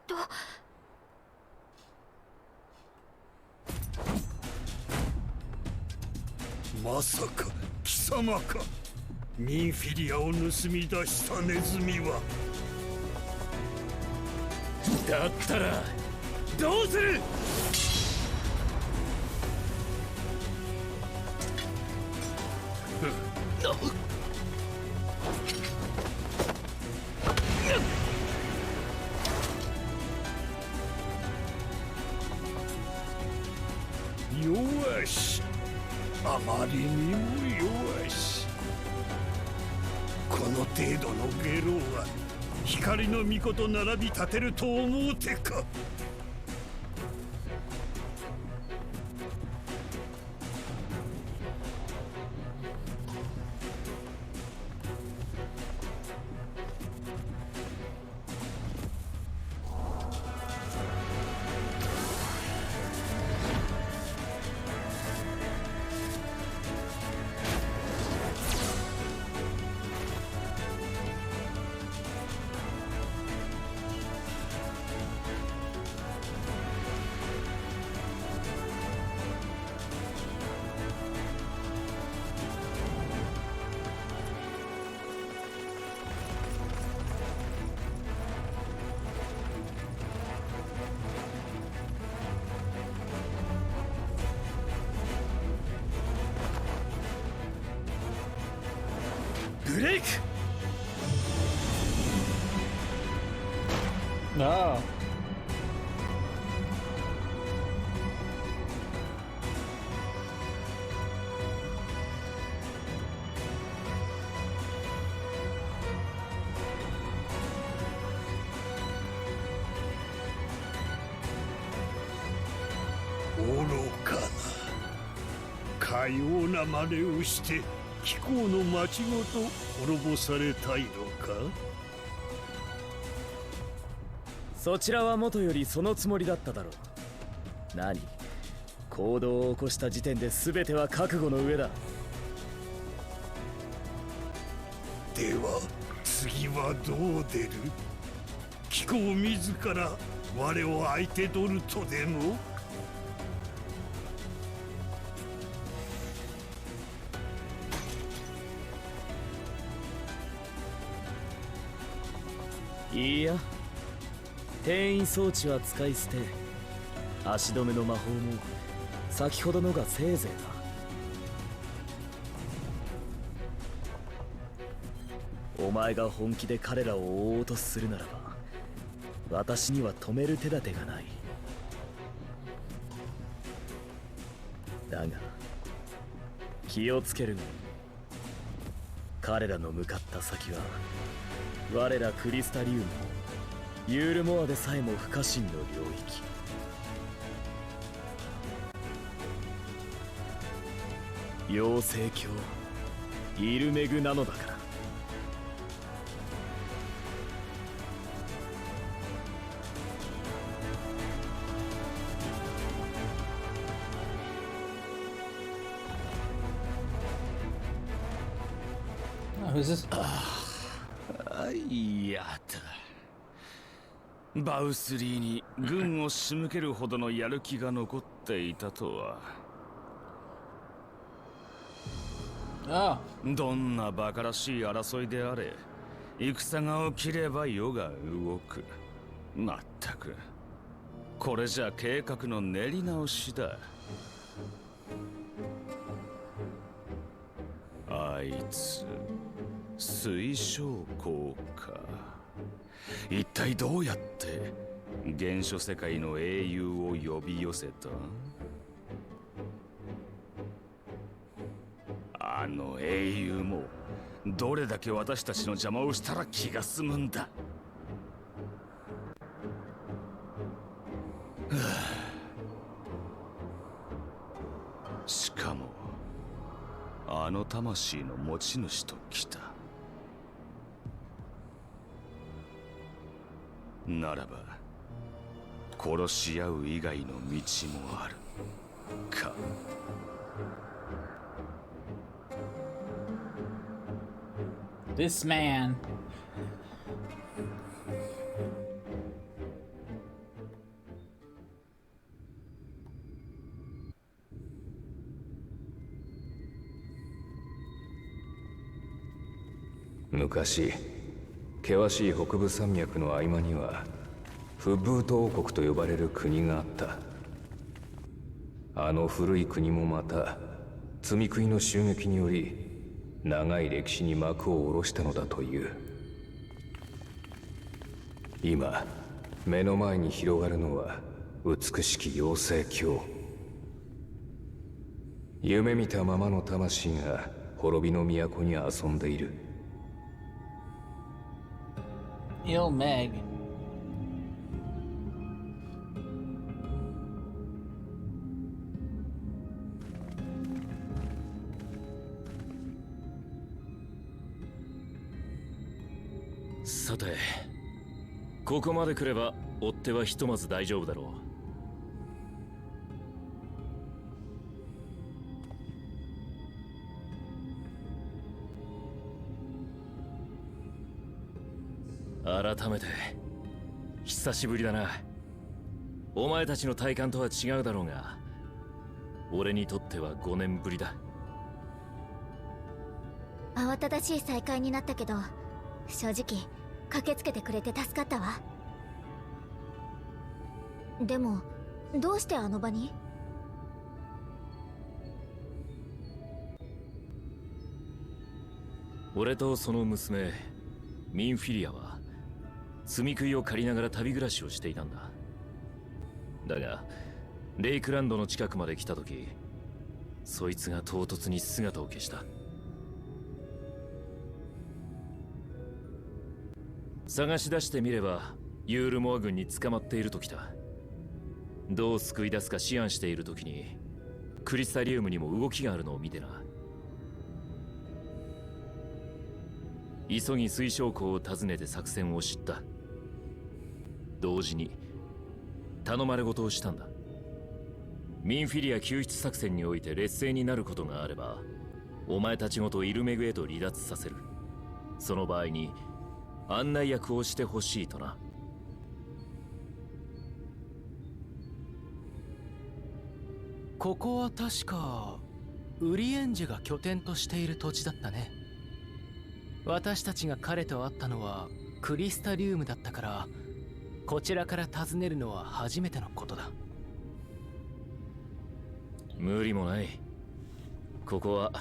まさか貴様か。ミンフィリアを盗み出したネズミは。だったらどうする。よし、あまりにもよし。この程度のゲロは光の巫女と並び立てると思うてか。ブレイク。 Oh.愚かな。かような真似をして貴公の町ごと滅ぼされたいのか。そちらはもとよりそのつもりだっただろう。何、行動を起こした時点で全ては覚悟の上だ。では次はどう出る。貴公自ら我を相手取るとでも。いいや、転移装置は使い捨て、足止めの魔法も先ほどのがせいぜいだ。お前が本気で彼らを追おうとするならば、私には止める手立てがない。だが気をつけるがいい。彼らの向かった先は我らクリスタリウムもユールモアでさえも不可侵の領域。妖精教イルメグなのだから。Who's this? いやだ。バウスリーに軍を仕向けるほどのやる気が残っていたとは。Oh. どんな馬鹿らしい争いであれ、戦が起きれば世が動く。まったく、これじゃ計画の練り直しだ。あいつ水晶校か。一体どうやって原初世界の英雄を呼び寄せた？あの英雄もどれだけ私たちの邪魔をしたら気が済むんだ。しかもあの魂の持ち主と来た。ならば殺し合う以外の道もあるか。This man.昔、険しい北部山脈の合間には不ブート王国と呼ばれる国があった。あの古い国もまた積み食いの襲撃により長い歴史に幕を下ろしたのだという。今目の前に広がるのは美しき妖精郷。夢見たままの魂が滅びの都に遊んでいる。Yo, Meg. さて、ここまで来れば追っ手はひとまず大丈夫だろう。改めて久しぶりだな。お前たちの体感とは違うだろうが、俺にとっては5年ぶりだ。慌ただしい再会になったけど、正直駆けつけてくれて助かったわ。でもどうしてあの場に？俺とその娘ミンフィリアは積み食いを借りながら旅暮らしをしていたんだ。だがレイクランドの近くまで来た時、そいつが唐突に姿を消した。探し出してみればユールモア軍に捕まっているときた。どう救い出すか思案している時にクリスタリウムにも動きがあるのを見てな。急ぎ水晶港を訪ねて作戦を知った。同時に頼まれ事をしたんだ。ミンフィリア救出作戦において劣勢になることがあれば、お前たちごとイルメグへと離脱させる。その場合に案内役をしてほしいとな。ここは確かウリエンジェが拠点としている土地だったね。私たちが彼と会ったのはクリスタリウムだったから、こちらから訪ねるのは初めてのことだ。無理もない。ここは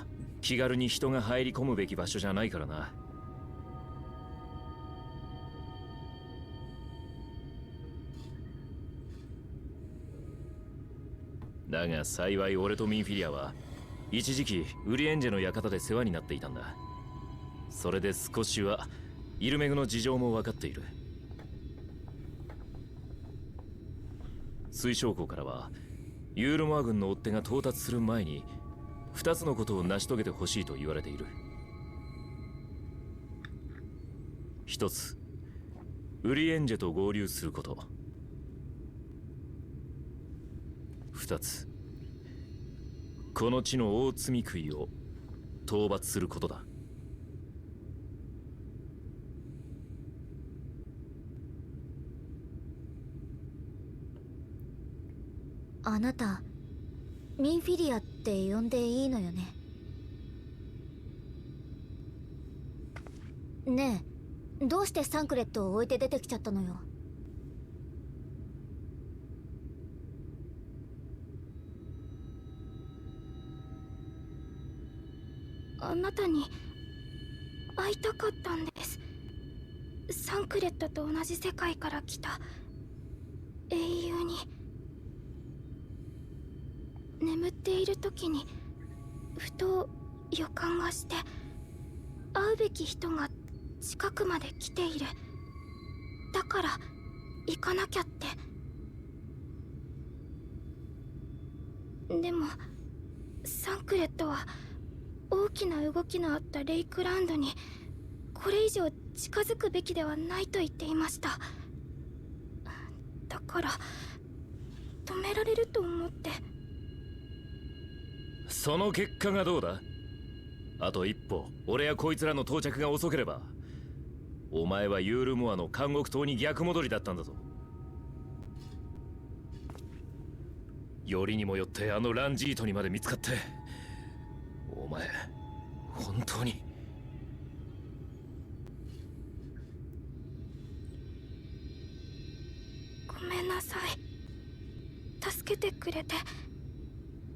気軽に人が入り込むべき場所じゃないからな。だが幸い俺とミンフィリアは一時期ウリエンジェの館で世話になっていたんだ。それで少しはイルメグの事情も分かっている。水晶港からはユールモア軍の追っ手が到達する前に2つのことを成し遂げてほしいと言われている。一つ、ウリエンジェと合流すること。2つ、この地の大積み食いを討伐することだ。あなたミンフィリアって呼んでいいのよね。ねえ、どうしてサンクレットを置いて出てきちゃったのよ。あなたに会いたかったんです。サンクレットと同じ世界から来た英雄に。眠っている時にふと予感がして、会うべき人が近くまで来ている。だから行かなきゃって。でもサンクレットは大きな動きのあったレイクランドにこれ以上近づくべきではないと言っていました。だから止められると思って。その結果がどうだ？あと一歩俺やこいつらの到着が遅ければ、お前はユールモアの監獄島に逆戻りだったんだぞ。よりにもよってあのランジートにまで見つかって、お前本当に。ごめんなさい。助けてくれて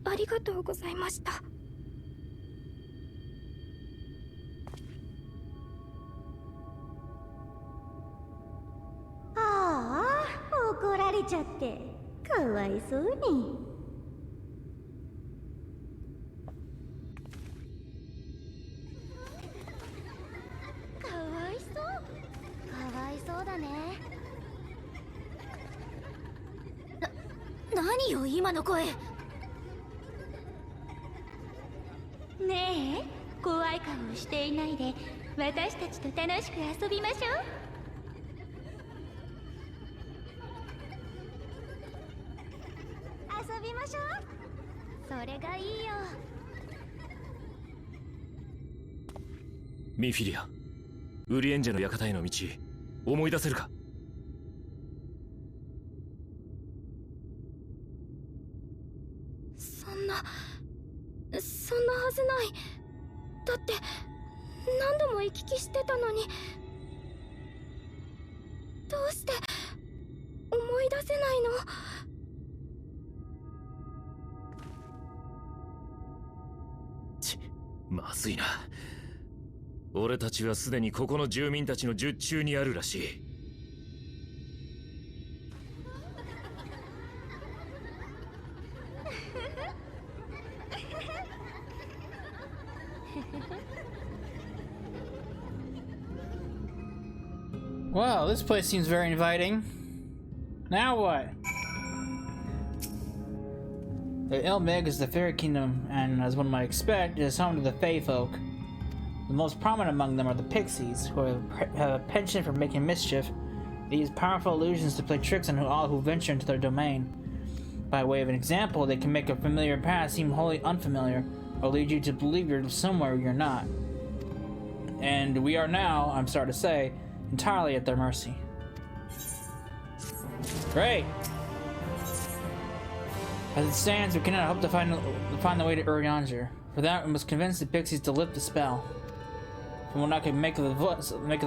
ありがとうございました。ああ、怒られちゃってかわいそうに。かわいそう。かわいそうだね。何よ今の声。ねえ、怖い顔をしていないで私たちと楽しく遊びましょう。遊びましょう。それがいいよ。ミンフィリア、ウリエンジェの館への道思い出せるか？そんなはずない。だって何度も行き来してたのに。どうして思い出せないの？まずいな。俺たちはすでにここの住民たちの術中にあるらしい。Wow, this place seems very inviting. Now what? The Ilmig is the fairy kingdom, and as one might expect, it is home to the Fae folk. The most prominent among them are the Pixies, who have a penchant for making mischief. They use powerful illusions to play tricks on all who venture into their domain. By way of an example, they can make a familiar path seem wholly unfamiliar, or lead you to believe you're somewhere you're not. And we are now, I'm sorry to say, entirely at their mercy. Great! As it stands, we cannot hope to find the way to Urianger. For that, we must convince the Pixies to lift the spell. From what I can make of the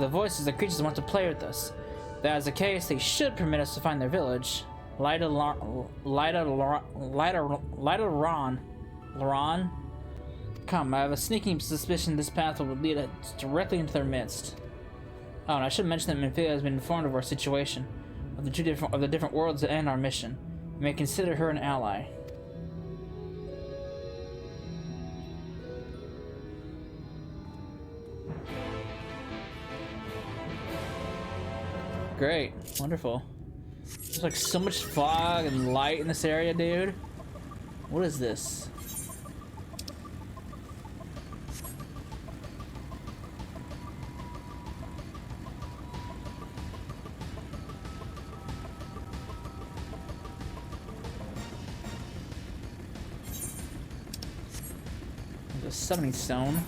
voices, the creatures want to play with us. If that is the case, they should permit us to find their village. Laron? Come, I have a sneaking suspicion this path will lead us directly into their midst. Oh, and I should mention that Minfilia has been informed of our situation, of the different worlds and our mission. You may consider her an ally. Great, wonderful. There's like so much fog and light in this area, dude. What is this? There's a summoning stone.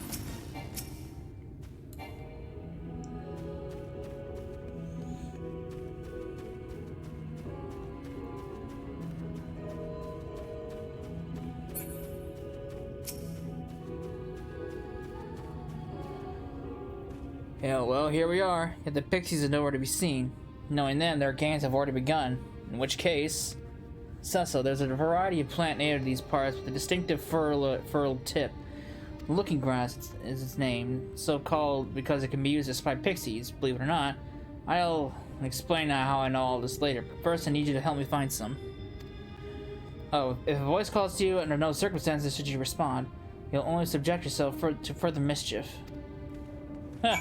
Yeah, well, here we are. Yet the pixies are nowhere to be seen. Knowing them, their games have already begun. In which case, Cecil, there's a variety of plant native to these parts with a distinctive furrowed tip. Looking grass is its name, so called because it can be used to spy pixies, believe it or not. I'll explain how I know all this later, but first I need you to help me find some. Oh, if a voice calls to you, under no circumstances should you respond. You'll only subject yourself to further mischief. Huh.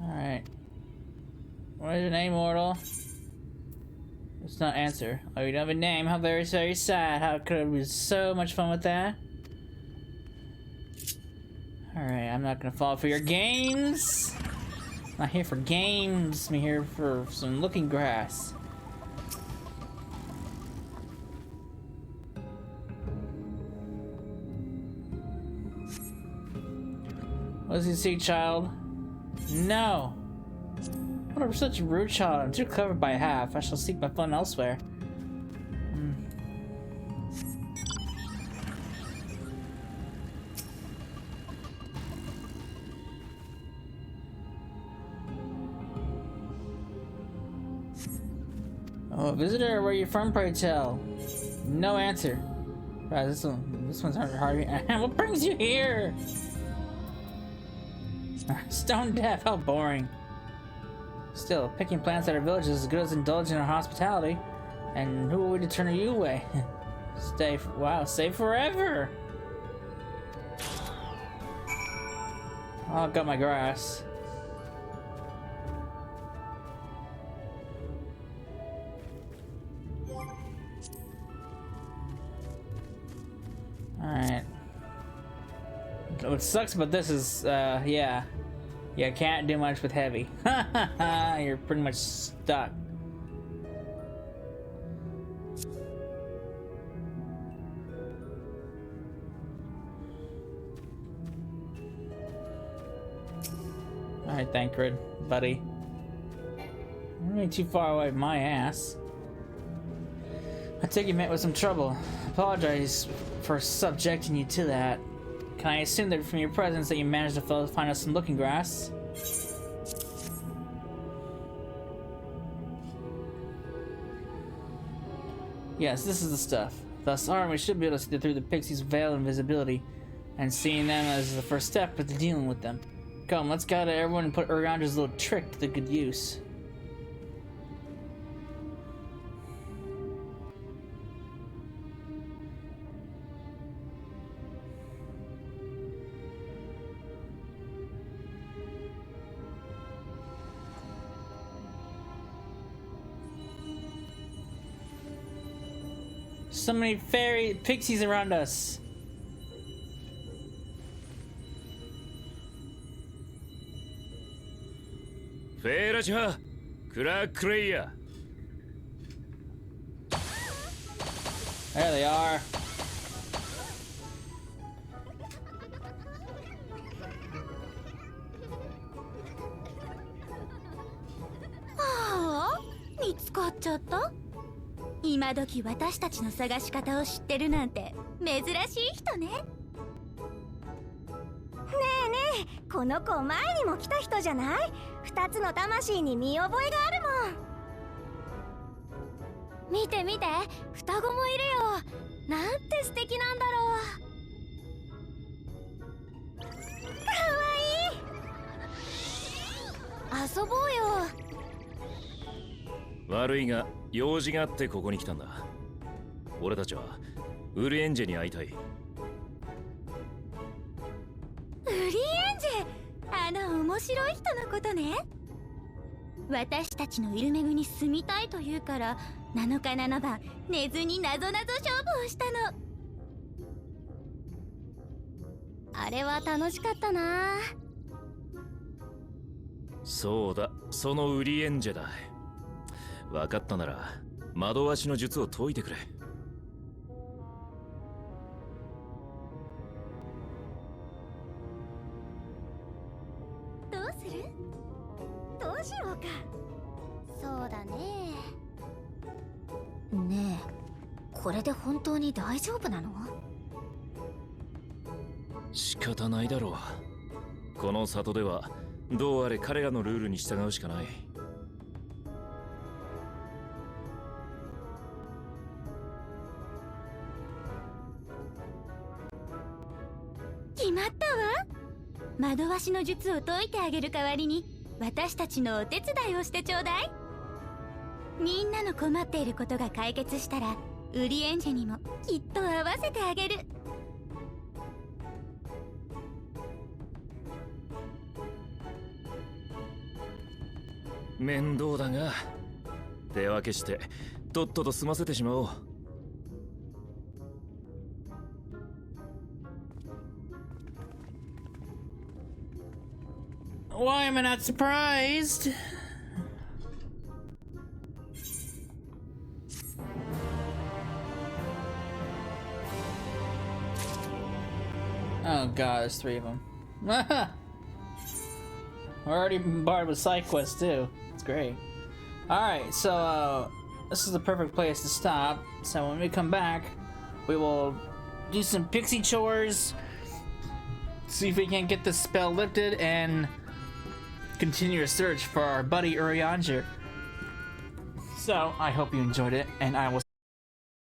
Alright. What is your name, mortal? It's not answer. Oh, you don't have a name. How very, very sad. How could it be so much fun with that? Alright, I'm not gonna fall for your games. I'm not here for games. I'm here for some looking grass. What does he see, child? No! What a such a rude child. I'm too clever by half. I shall seek my fun elsewhere. Oh, visitor, where are you from, pray tell? No answer. Right, this one's hard. What brings you here? Stone deaf, how boring. Still, picking plants at our village is as good as indulging in our hospitality. And who are we to turn you away? Stay forever! Oh, I got my grass. Alright. What sucks about this is, yeah. You can't do much with heavy. You're pretty much stuck. Alright, Thancred, buddy. You're really too far away from my ass. I take you met with some trouble. Apologize for subjecting you to that. Can I assume that from your presence that you managed to find us some looking grass? Yes, this is the stuff. Thus armed, we should be able to see through the pixies' veil of invisibility, and seeing them as the first step into dealing with them. Come, let's gather everyone and put Uriandra's little trick to good use. So many fairy pixies around us. Feraja, Krakreya. There they are.ああ、見つかっちゃった？今時私たちの探し方を知ってるなんて珍しい人ね。ねえねえ、この子前にも来た人じゃない？二つの魂に見覚えがあるもん。見て見て、双子もいるよ。なんて素敵なんだろう。かわいい。遊ぼうよ。悪いが用事があってここに来たんだ。俺たちはウルエンジェに会いたい。ウリエンジェ、あの面白い人のことね。私たちのイルメグに住みたいというから7日7晩寝ずになぞなぞ勝負をしたの。あれは楽しかったな。そうだ、そのウリエンジェだ。分かったなら惑わしの術を解いてくれ。これで本当に大丈夫なの？仕方ないだろう。この里ではどうあれ彼らのルールに従うしかない。決まったわ。惑わしの術を解いてあげる代わりに私たちのお手伝いをしてちょうだい。みんなの困っていることが解決したらウリエンジェにもきっと合わせてあげる。面倒だが手分けしてとっとと済ませてしまおう。Why am I not surprised? Oh god, there's 3 of them. We're already bombarded with side quests too. It's great. Alright, so this is the perfect place to stop. So when we come back, we will do some pixie chores, see if we can get the spell lifted, and continue a search for our buddy Urianger. So I hope you enjoyed it, and I will